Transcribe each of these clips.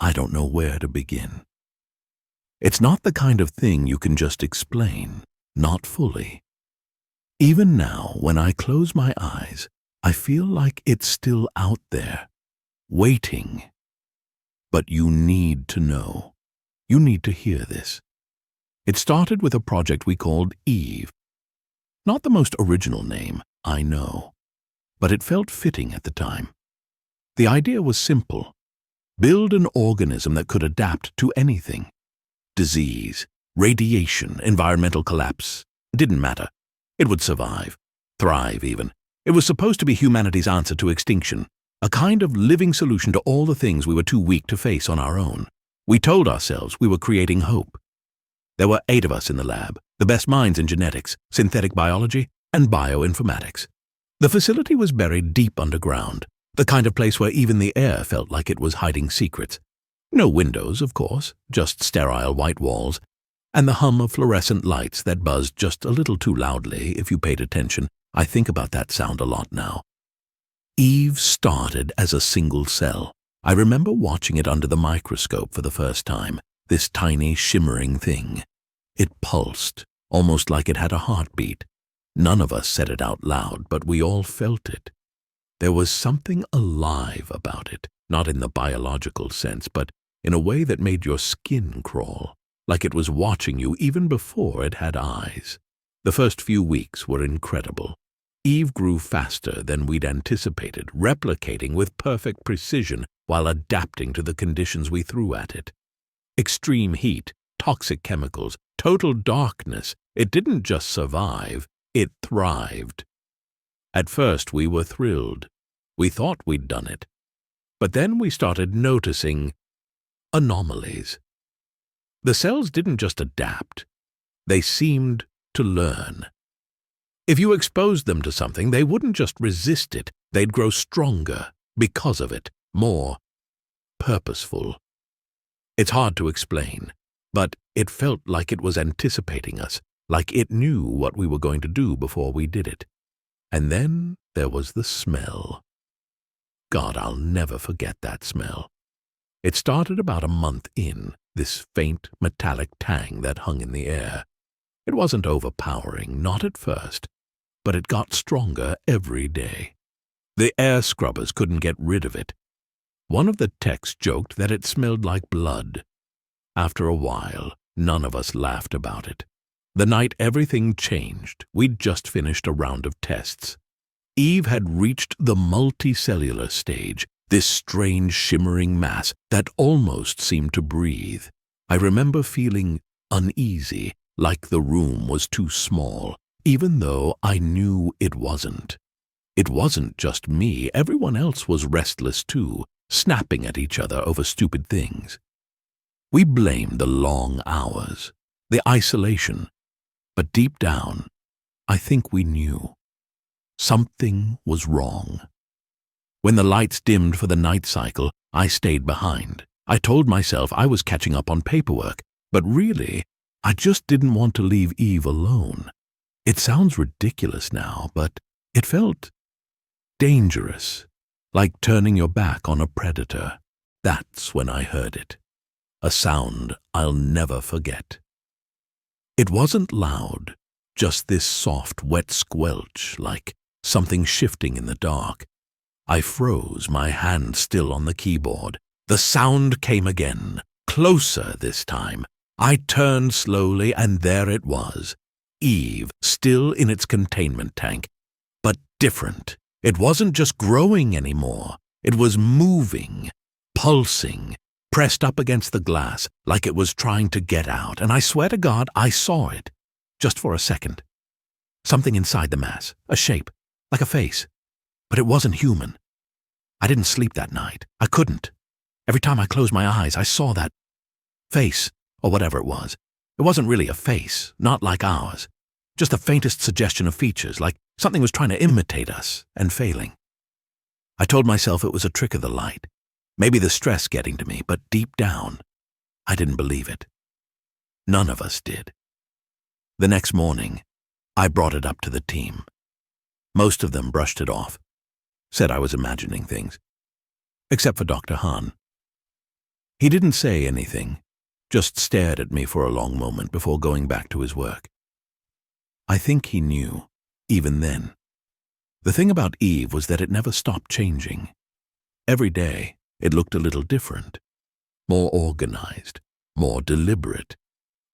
I don't know where to begin. It's not the kind of thing you can just explain, not fully. Even now, when I close my eyes, I feel like it's still out there, waiting. But you need to know. You need to hear this. It started with a project we called Eve. Not the most original name, I know, but it felt fitting at the time. The idea was simple. Build an organism that could adapt to anything. Disease, radiation, environmental collapse. It didn't matter. It would survive, thrive even. It was supposed to be humanity's answer to extinction, a kind of living solution to all the things we were too weak to face on our own. We told ourselves we were creating hope. There were 8 of us in the lab, the best minds in genetics, synthetic biology, and bioinformatics. The facility was buried deep underground, the kind of place where even the air felt like it was hiding secrets. No windows, of course, just sterile white walls, and the hum of fluorescent lights that buzzed just a little too loudly if you paid attention. I think about that sound a lot now. Eve started as a single cell. I remember watching it under the microscope for the first time, this tiny shimmering thing. It pulsed, almost like it had a heartbeat. None of us said it out loud, but we all felt it. There was something alive about it, not in the biological sense, but in a way that made your skin crawl, like it was watching you even before it had eyes. The first few weeks were incredible. Eve grew faster than we'd anticipated, replicating with perfect precision while adapting to the conditions we threw at it. Extreme heat, toxic chemicals, total darkness. It didn't just survive, it thrived. At first we were thrilled. We thought we'd done it. But then we started noticing anomalies. The cells didn't just adapt. They seemed to learn. If you exposed them to something, they wouldn't just resist it. They'd grow stronger because of it, more purposeful. It's hard to explain, but it felt like it was anticipating us, like it knew what we were going to do before we did it. And then there was the smell. God, I'll never forget that smell. It started about a month in, this faint metallic tang that hung in the air. It wasn't overpowering, not at first, but it got stronger every day. The air scrubbers couldn't get rid of it. One of the techs joked that it smelled like blood. After a while, none of us laughed about it. The night everything changed, we'd just finished a round of tests. Eve had reached the multicellular stage, this strange shimmering mass that almost seemed to breathe. I remember feeling uneasy, like the room was too small, even though I knew it wasn't. It wasn't just me, everyone else was restless too, snapping at each other over stupid things. We blamed the long hours, the isolation, but deep down, I think we knew. Something was wrong. When the lights dimmed for the night cycle, I stayed behind. I told myself I was catching up on paperwork, but really, I just didn't want to leave Eve alone. It sounds ridiculous now, but it felt dangerous, like turning your back on a predator. That's when I heard it. A sound I'll never forget. It wasn't loud, just this soft, wet squelch, like something shifting in the dark. I froze, my hand still on the keyboard. The sound came again, closer this time. I turned slowly, and there it was. Eve, still in its containment tank, but different. It wasn't just growing anymore. It was moving, pulsing, pressed up against the glass like it was trying to get out, and I swear to God I saw it, just for a second. Something inside the mass, a shape, like a face, but it wasn't human. I didn't sleep that night. I couldn't. Every time I closed my eyes, I saw that face, or whatever it was. It wasn't really a face, not like ours, just the faintest suggestion of features, like something was trying to imitate us and failing. I told myself it was a trick of the light, maybe the stress getting to me, but deep down, I didn't believe it. None of us did. The next morning, I brought it up to the team. Most of them brushed it off, said I was imagining things, except for Dr. Hahn. He didn't say anything, just stared at me for a long moment before going back to his work. I think he knew, even then. The thing about Eve was that it never stopped changing. Every day, it looked a little different, more organized, more deliberate.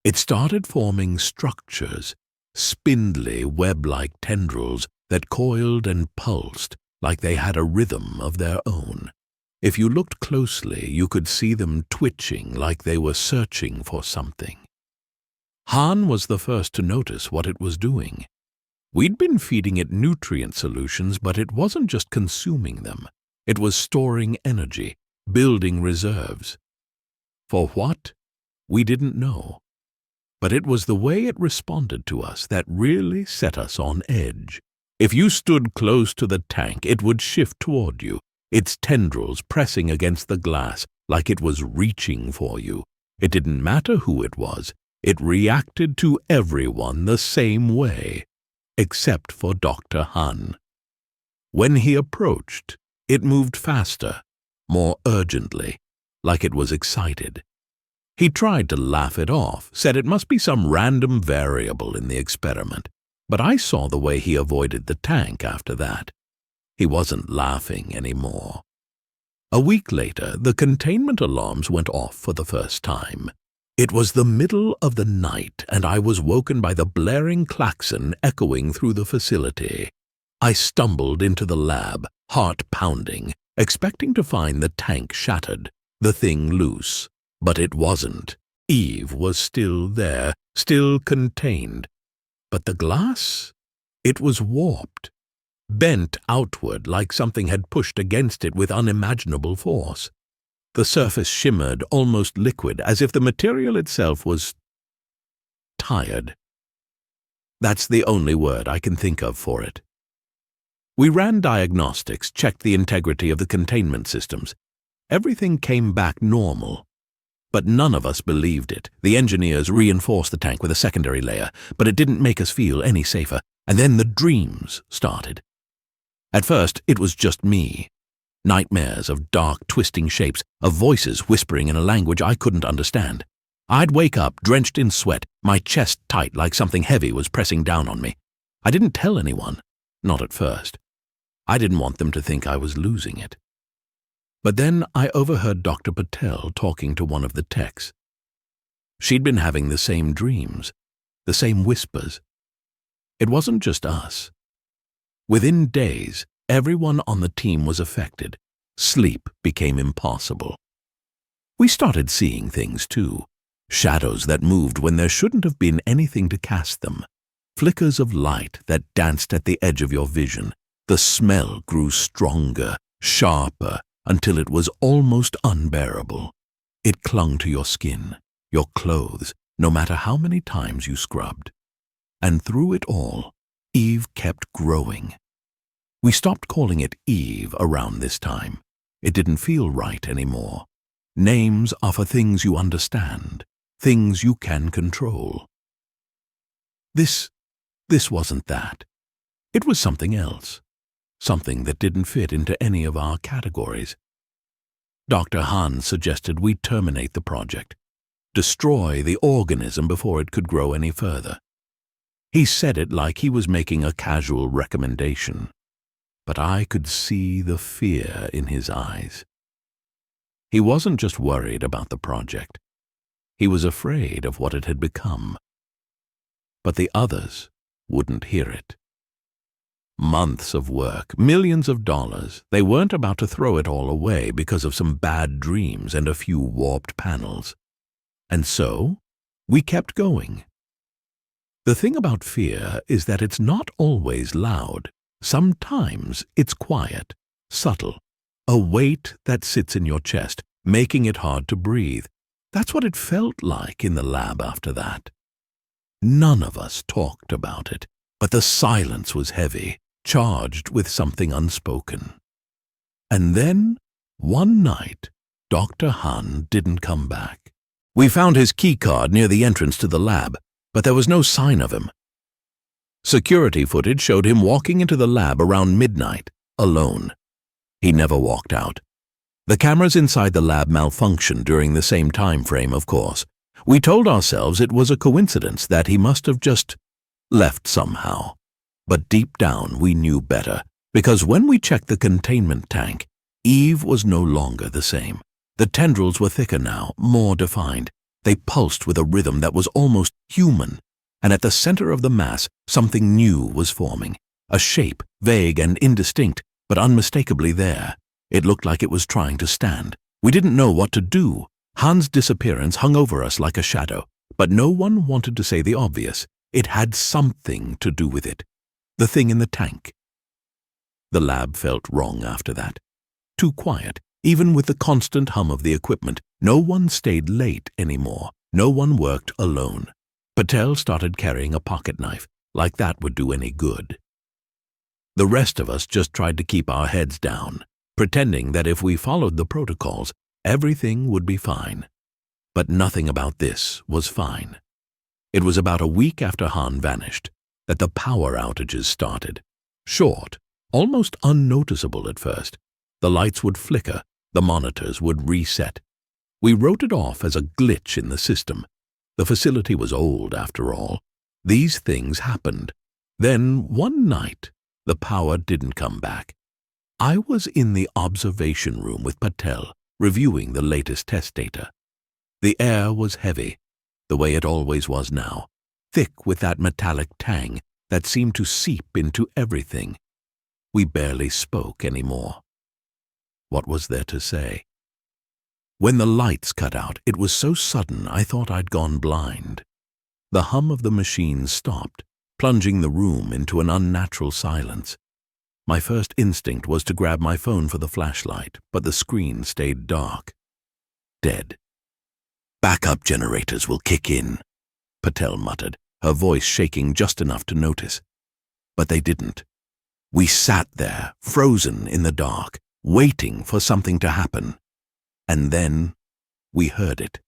It started forming structures, spindly, web-like tendrils that coiled and pulsed like they had a rhythm of their own. If you looked closely, you could see them twitching like they were searching for something. Han was the first to notice what it was doing. We'd been feeding it nutrient solutions, but it wasn't just consuming them. It was storing energy, building reserves. For what? We didn't know. But it was the way it responded to us that really set us on edge. If you stood close to the tank, it would shift toward you, its tendrils pressing against the glass like it was reaching for you. It didn't matter who it was. It reacted to everyone the same way, except for Dr. Han. When he approached, it moved faster, more urgently, like it was excited. He tried to laugh it off, said it must be some random variable in the experiment, but I saw the way he avoided the tank after that. He wasn't laughing anymore. A week later, the containment alarms went off for the first time. It was the middle of the night, and I was woken by the blaring klaxon echoing through the facility. I stumbled into the lab, heart pounding, expecting to find the tank shattered, the thing loose. But it wasn't. Eve was still there, still contained. But the glass? It was warped, bent outward like something had pushed against it with unimaginable force. The surface shimmered, almost liquid, as if the material itself was tired. That's the only word I can think of for it. We ran diagnostics, checked the integrity of the containment systems. Everything came back normal. But none of us believed it. The engineers reinforced the tank with a secondary layer, but it didn't make us feel any safer. And then the dreams started. At first, it was just me. Nightmares of dark, twisting shapes, of voices whispering in a language I couldn't understand. I'd wake up, drenched in sweat, my chest tight like something heavy was pressing down on me. I didn't tell anyone, not at first. I didn't want them to think I was losing it. But then I overheard Dr. Patel talking to one of the techs. She'd been having the same dreams, the same whispers. It wasn't just us. Within days, everyone on the team was affected. Sleep became impossible. We started seeing things too. Shadows that moved when there shouldn't have been anything to cast them. Flickers of light that danced at the edge of your vision. The smell grew stronger, sharper, until it was almost unbearable. It clung to your skin, your clothes, no matter how many times you scrubbed. And through it all, Eve kept growing. We stopped calling it Eve around this time. It didn't feel right anymore. Names are for things you understand, things you can control. This wasn't that. It was something else. Something that didn't fit into any of our categories. Dr. Han suggested we terminate the project, destroy the organism before it could grow any further. He said it like he was making a casual recommendation, but I could see the fear in his eyes. He wasn't just worried about the project. He was afraid of what it had become. But the others wouldn't hear it. Months of work, millions of dollars. They weren't about to throw it all away because of some bad dreams and a few warped panels. And so, we kept going. The thing about fear is that it's not always loud. Sometimes it's quiet, subtle, a weight that sits in your chest, making it hard to breathe. That's what it felt like in the lab after that. None of us talked about it, but the silence was heavy, charged with something unspoken. And then, one night, Dr. Han didn't come back. We found his keycard near the entrance to the lab, but there was no sign of him. Security footage showed him walking into the lab around midnight, alone. He never walked out. The cameras inside the lab malfunctioned during the same time frame, of course. We told ourselves it was a coincidence, that he must have just left somehow. But deep down we knew better, because when we checked the containment tank, Eve was no longer the same. The tendrils were thicker now, more defined. They pulsed with a rhythm that was almost human, and at the center of the mass, something new was forming. A shape, vague and indistinct, but unmistakably there. It looked like it was trying to stand. We didn't know what to do. Han's disappearance hung over us like a shadow, but no one wanted to say the obvious. It had something to do with it. The thing in the tank. The lab felt wrong after that. Too quiet, even with the constant hum of the equipment. No one stayed late anymore. No one worked alone. Patel started carrying a pocket knife, like that would do any good. The rest of us just tried to keep our heads down, pretending that if we followed the protocols, everything would be fine. But nothing about this was fine. It was about a week after Han vanished that the power outages started. Short, almost unnoticeable at first. The lights would flicker, the monitors would reset. We wrote it off as a glitch in the system. The facility was old, after all. These things happened. Then, one night, the power didn't come back. I was in the observation room with Patel, reviewing the latest test data. The air was heavy, the way it always was now, thick with that metallic tang that seemed to seep into everything. We barely spoke anymore. What was there to say? When the lights cut out, it was so sudden I thought I'd gone blind. The hum of the machines stopped, plunging the room into an unnatural silence. My first instinct was to grab my phone for the flashlight, but the screen stayed dark. Dead. "Backup generators will kick in," Patel muttered, her voice shaking just enough to notice. But they didn't. We sat there, frozen in the dark, waiting for something to happen. And then we heard it.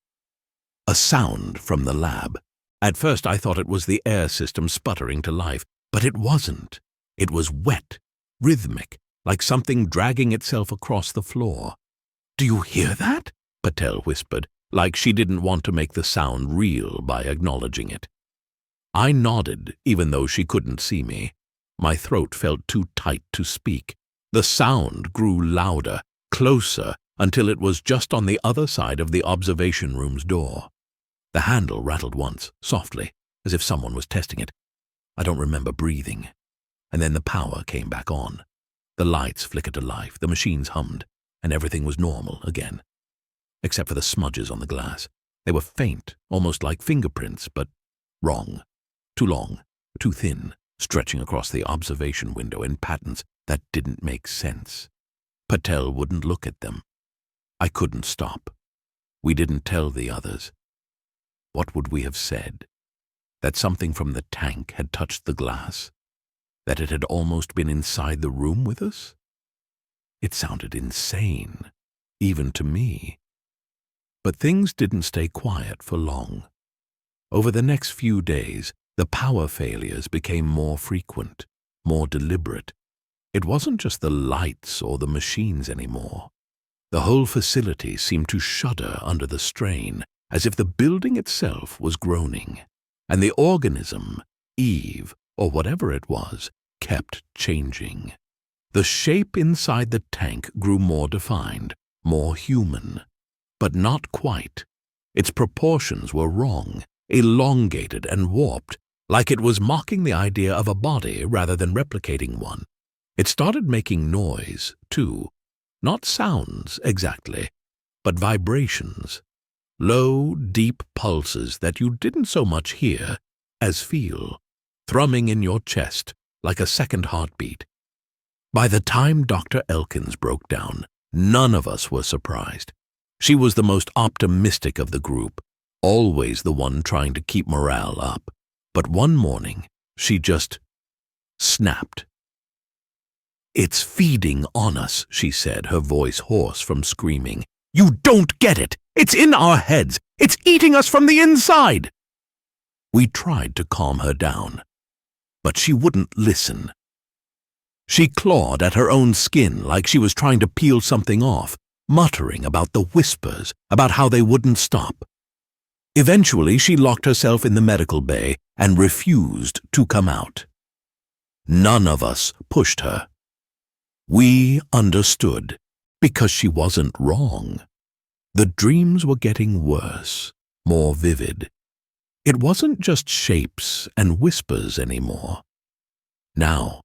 A sound from the lab. At first I thought it was the air system sputtering to life, but it wasn't. It was wet, rhythmic, like something dragging itself across the floor. "Do you hear that?" Patel whispered, like she didn't want to make the sound real by acknowledging it. I nodded, even though she couldn't see me. My throat felt too tight to speak. The sound grew louder, closer, until it was just on the other side of the observation room's door. The handle rattled once, softly, as if someone was testing it. I don't remember breathing. And then the power came back on. The lights flickered to life, the machines hummed, and everything was normal again. Except for the smudges on the glass. They were faint, almost like fingerprints, but wrong. Too long, too thin, stretching across the observation window in patterns that didn't make sense. Patel wouldn't look at them. I couldn't stop. We didn't tell the others. What would we have said? That something from the tank had touched the glass? That it had almost been inside the room with us? It sounded insane, even to me. But things didn't stay quiet for long. Over the next few days, the power failures became more frequent, more deliberate. It wasn't just the lights or the machines anymore. The whole facility seemed to shudder under the strain, as if the building itself was groaning. And the organism, Eve, or whatever it was, kept changing. The shape inside the tank grew more defined, more human. But not quite. Its proportions were wrong, elongated and warped, like it was mocking the idea of a body rather than replicating one. It started making noise, too. Not sounds, exactly, but vibrations. Low, deep pulses that you didn't so much hear as feel, thrumming in your chest like a second heartbeat. By the time Dr. Elkins broke down, none of us were surprised. She was the most optimistic of the group, always the one trying to keep morale up. But one morning, she just snapped. "It's feeding on us," she said, her voice hoarse from screaming. "You don't get it! It's in our heads! It's eating us from the inside!" We tried to calm her down, but she wouldn't listen. She clawed at her own skin like she was trying to peel something off, muttering about the whispers, about how they wouldn't stop. Eventually, she locked herself in the medical bay and refused to come out. None of us pushed her. We understood, because she wasn't wrong. The dreams were getting worse, more vivid. It wasn't just shapes and whispers anymore. Now,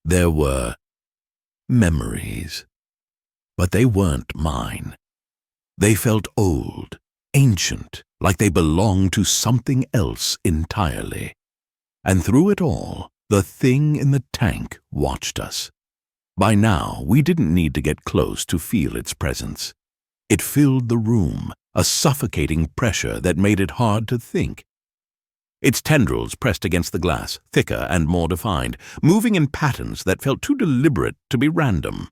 there were memories. But they weren't mine. They felt old, ancient, like they belonged to something else entirely. And through it all, the thing in the tank watched us. By now, we didn't need to get close to feel its presence. It filled the room, a suffocating pressure that made it hard to think. Its tendrils pressed against the glass, thicker and more defined, moving in patterns that felt too deliberate to be random.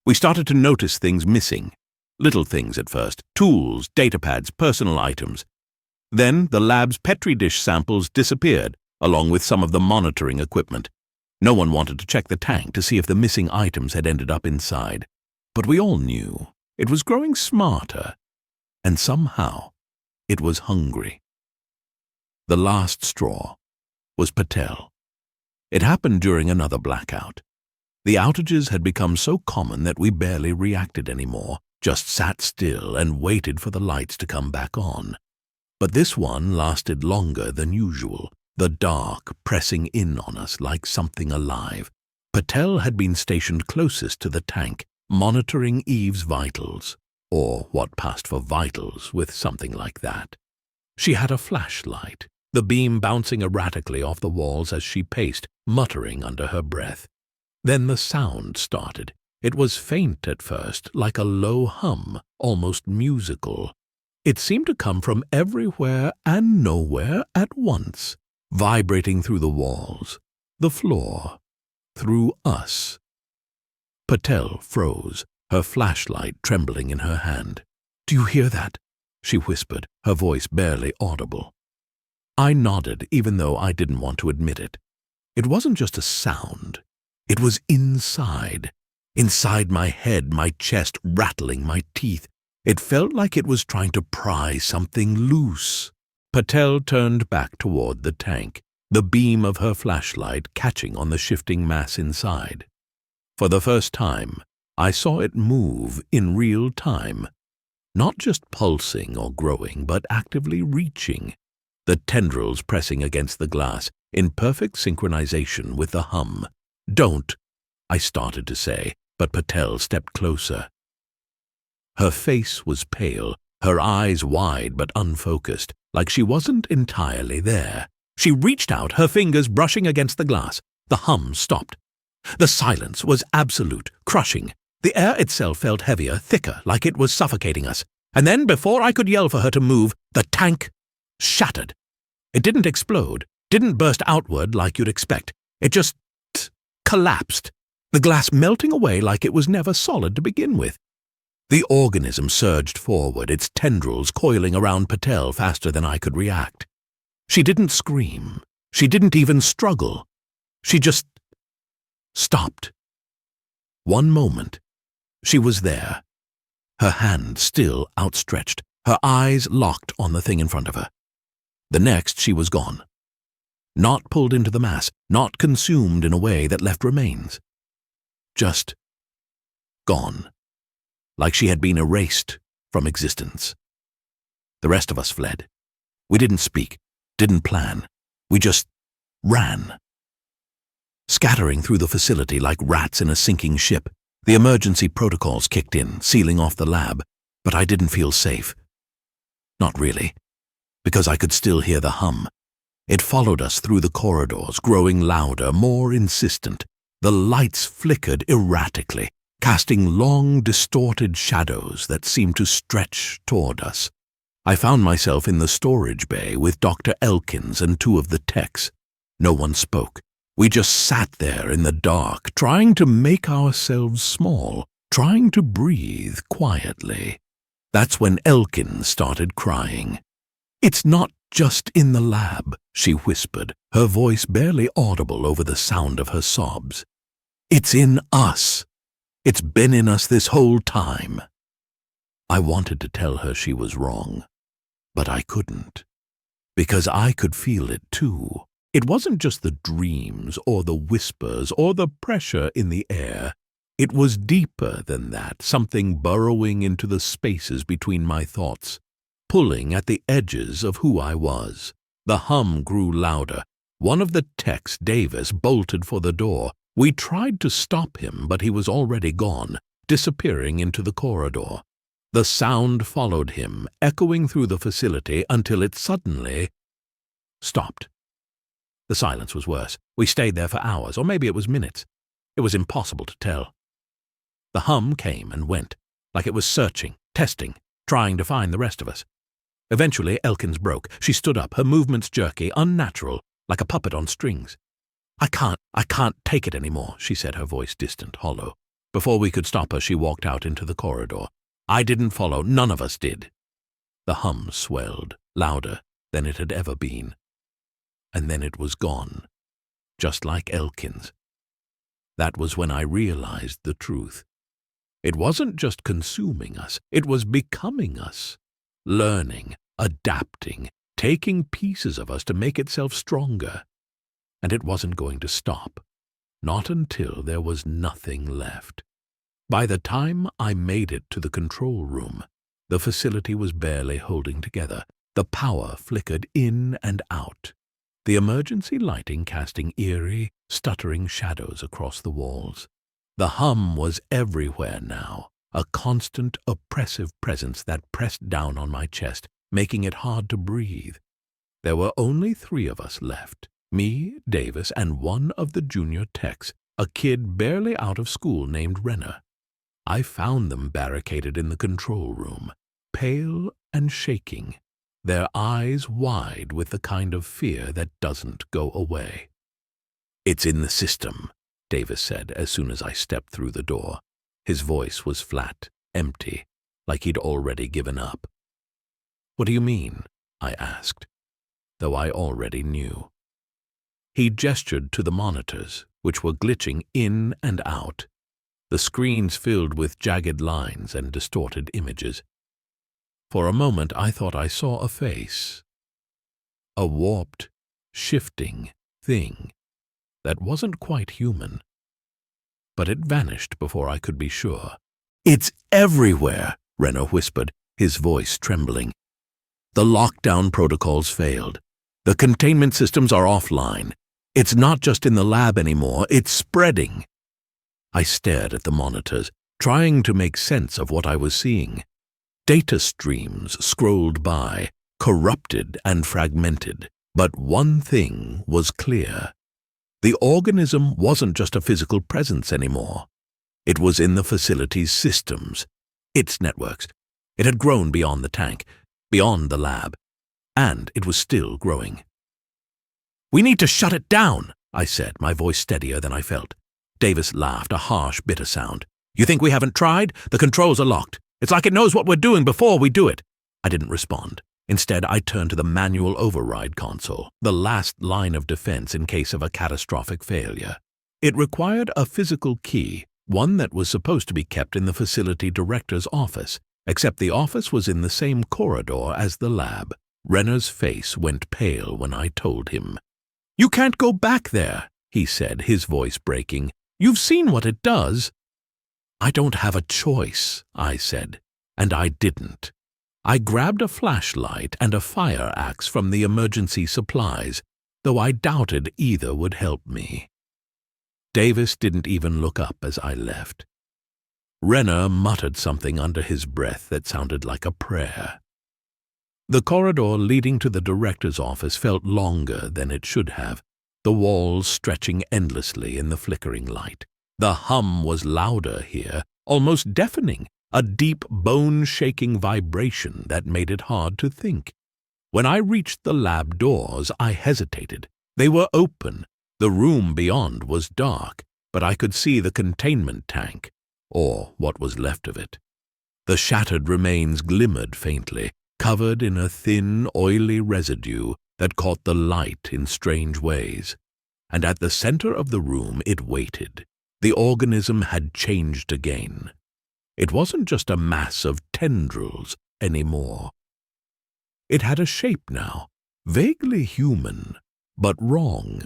We started to notice things missing. Little things at first, tools, datapads, personal items. Then the lab's Petri dish samples disappeared, along with some of the monitoring equipment. No one wanted to check the tank to see if the missing items had ended up inside. But we all knew it was growing smarter, and somehow it was hungry. The last straw was Patel. It happened during another blackout. The outages had become so common that we barely reacted anymore, just sat still and waited for the lights to come back on. But this one lasted longer than usual, the dark pressing in on us like something alive. Patel had been stationed closest to the tank, monitoring Eve's vitals, or what passed for vitals with something like that. She had a flashlight, the beam bouncing erratically off the walls as she paced, muttering under her breath. Then the sound started. It was faint at first, like a low hum, almost musical. It seemed to come from everywhere and nowhere at once, vibrating through the walls, the floor, through us. Patel froze, her flashlight trembling in her hand. "Do you hear that?" she whispered, her voice barely audible. I nodded, even though I didn't want to admit it. It wasn't just a sound. It was inside my head, my chest rattling, my teeth. It felt like it was trying to pry something loose. Patel turned back toward the tank, the beam of her flashlight catching on the shifting mass inside. For the first time, I saw it move in real time, not just pulsing or growing, but actively reaching, the tendrils pressing against the glass in perfect synchronization with the hum. "Don't," I started to say, but Patel stepped closer. Her face was pale, her eyes wide but unfocused, like she wasn't entirely there. She reached out, her fingers brushing against the glass. The hum stopped. The silence was absolute, crushing. The air itself felt heavier, thicker, like it was suffocating us. And then, before I could yell for her to move, the tank shattered. It didn't explode, didn't burst outward like you'd expect. It just collapsed, the glass melting away like it was never solid to begin with. The organism surged forward, its tendrils coiling around Patel faster than I could react. She didn't scream. She didn't even struggle. She just stopped. One moment, she was there, her hand still outstretched, her eyes locked on the thing in front of her. The next, she was gone. Not pulled into the mass, not consumed in a way that left remains. Just gone, like she had been erased from existence. The rest of us fled. We didn't speak, didn't plan. We just ran. Scattering through the facility like rats in a sinking ship, the emergency protocols kicked in, sealing off the lab, but I didn't feel safe. Not really, because I could still hear the hum. It followed us through the corridors, growing louder, more insistent. The lights flickered erratically, casting long, distorted shadows that seemed to stretch toward us. I found myself in the storage bay with Dr. Elkins and two of the techs. No one spoke. We just sat there in the dark, trying to make ourselves small, trying to breathe quietly. That's when Elkins started crying. "It's not just in the lab," she whispered, her voice barely audible over the sound of her sobs. "It's in us. It's been in us this whole time." I wanted to tell her she was wrong, but I couldn't, because I could feel it too. It wasn't just the dreams or the whispers or the pressure in the air. It was deeper than that, something burrowing into the spaces between my thoughts, pulling at the edges of who I was. The hum grew louder. One of the techs, Davis, bolted for the door. We tried to stop him, but he was already gone, disappearing into the corridor. The sound followed him, echoing through the facility until it suddenly stopped. The silence was worse. We stayed there for hours, or maybe it was minutes. It was impossible to tell. The hum came and went, like it was searching, testing, trying to find the rest of us. Eventually, Elkins broke. She stood up, her movements jerky, unnatural, like a puppet on strings. I can't take it anymore, she said, her voice distant, hollow. Before we could stop her, she walked out into the corridor. I didn't follow. None of us did. The hum swelled, louder than it had ever been. And then it was gone, just like Elkins. That was when I realized the truth. It wasn't just consuming us, it was becoming us, learning, adapting, taking pieces of us to make itself stronger. And it wasn't going to stop, not until there was nothing left. By the time I made it to the control room, the facility was barely holding together. The power flickered in and out, the emergency lighting casting eerie, stuttering shadows across the walls. The hum was everywhere now, a constant, oppressive presence that pressed down on my chest, making it hard to breathe. There were only 3 of us left, me, Davis, and one of the junior techs, a kid barely out of school named Renner. I found them barricaded in the control room, pale and shaking, their eyes wide with the kind of fear that doesn't go away. "It's in the system," Davis said as soon as I stepped through the door. His voice was flat, empty, like he'd already given up. "What do you mean?" I asked, though I already knew. He gestured to the monitors, which were glitching in and out, the screens filled with jagged lines and distorted images. For a moment I thought I saw a face, a warped, shifting thing that wasn't quite human. But it vanished before I could be sure. "It's everywhere," Renner whispered, his voice trembling. "The lockdown protocols failed. The containment systems are offline. It's not just in the lab anymore, it's spreading." I stared at the monitors, trying to make sense of what I was seeing. Data streams scrolled by, corrupted and fragmented, but one thing was clear. The organism wasn't just a physical presence anymore. It was in the facility's systems, its networks. It had grown beyond the tank, beyond the lab, and it was still growing. "We need to shut it down," I said, my voice steadier than I felt. Davis laughed, a harsh, bitter sound. "You think we haven't tried? The controls are locked. It's like it knows what we're doing before we do it." I didn't respond. Instead, I turned to the manual override console, the last line of defense in case of a catastrophic failure. It required a physical key, one that was supposed to be kept in the facility director's office, except the office was in the same corridor as the lab. Renner's face went pale when I told him. "You can't go back there," he said, his voice breaking. "You've seen what it does." "I don't have a choice," I said, and I didn't. I grabbed a flashlight and a fire axe from the emergency supplies, though I doubted either would help me. Davis didn't even look up as I left. Renner muttered something under his breath that sounded like a prayer. The corridor leading to the director's office felt longer than it should have, the walls stretching endlessly in the flickering light. The hum was louder here, almost deafening, a deep, bone-shaking vibration that made it hard to think. When I reached the lab doors, I hesitated. They were open. The room beyond was dark, but I could see the containment tank, or what was left of it. The shattered remains glimmered faintly, covered in a thin, oily residue that caught the light in strange ways. And at the center of the room it waited. The organism had changed again. It wasn't just a mass of tendrils anymore. It had a shape now, vaguely human, but wrong.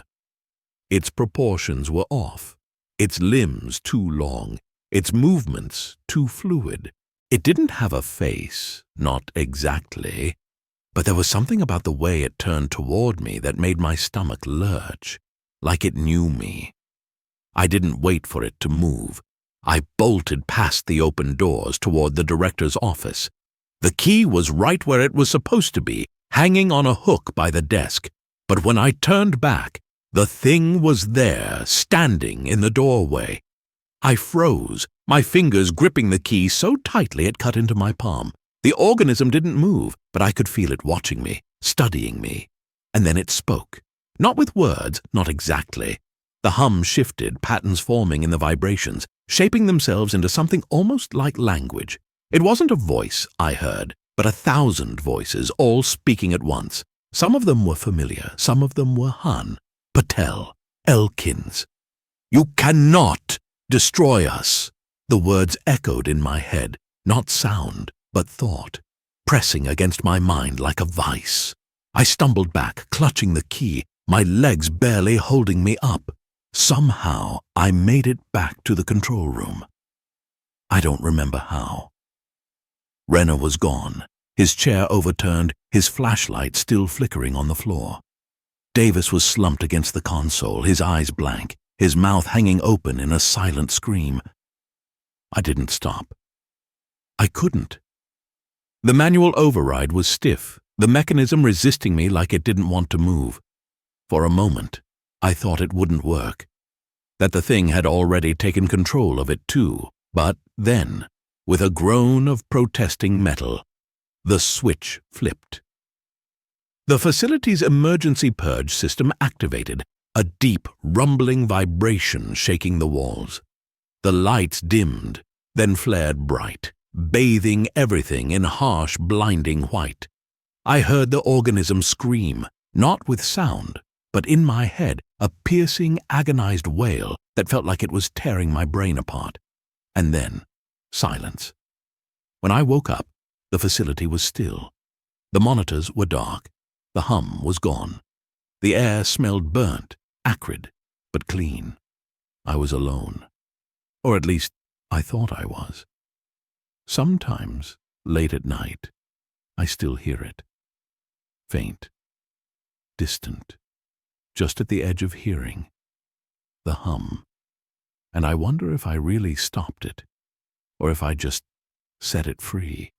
Its proportions were off, its limbs too long, its movements too fluid. It didn't have a face, not exactly, but there was something about the way it turned toward me that made my stomach lurch, like it knew me. I didn't wait for it to move. I bolted past the open doors toward the director's office. The key was right where it was supposed to be, hanging on a hook by the desk. But when I turned back, the thing was there, standing in the doorway. I froze, my fingers gripping the key so tightly it cut into my palm. The organism didn't move, but I could feel it watching me, studying me. And then it spoke. Not with words, not exactly. The hum shifted, patterns forming in the vibrations, shaping themselves into something almost like language. It wasn't a voice I heard, but 1,000 voices, all speaking at once. Some of them were familiar, some of them were Han, Patel, Elkins. "You cannot destroy us." The words echoed in my head, not sound, but thought, pressing against my mind like a vice. I stumbled back, clutching the key, my legs barely holding me up. Somehow, I made it back to the control room. I don't remember how. Renner was gone, his chair overturned, his flashlight still flickering on the floor. Davis was slumped against the console, his eyes blank, his mouth hanging open in a silent scream. I didn't stop. I couldn't. The manual override was stiff, the mechanism resisting me like it didn't want to move. For a moment, I thought it wouldn't work, that the thing had already taken control of it too. But then, with a groan of protesting metal, the switch flipped. The facility's emergency purge system activated, a deep, rumbling vibration shaking the walls. The lights dimmed, then flared bright, bathing everything in harsh, blinding white. I heard the organism scream, not with sound, but in my head, a piercing, agonized wail that felt like it was tearing my brain apart. And then, silence. When I woke up, the facility was still. The monitors were dark. The hum was gone. The air smelled burnt, acrid, but clean. I was alone. Or at least, I thought I was. Sometimes, late at night, I still hear it. Faint, distant, just at the edge of hearing. The hum. And I wonder if I really stopped it, or if I just set it free.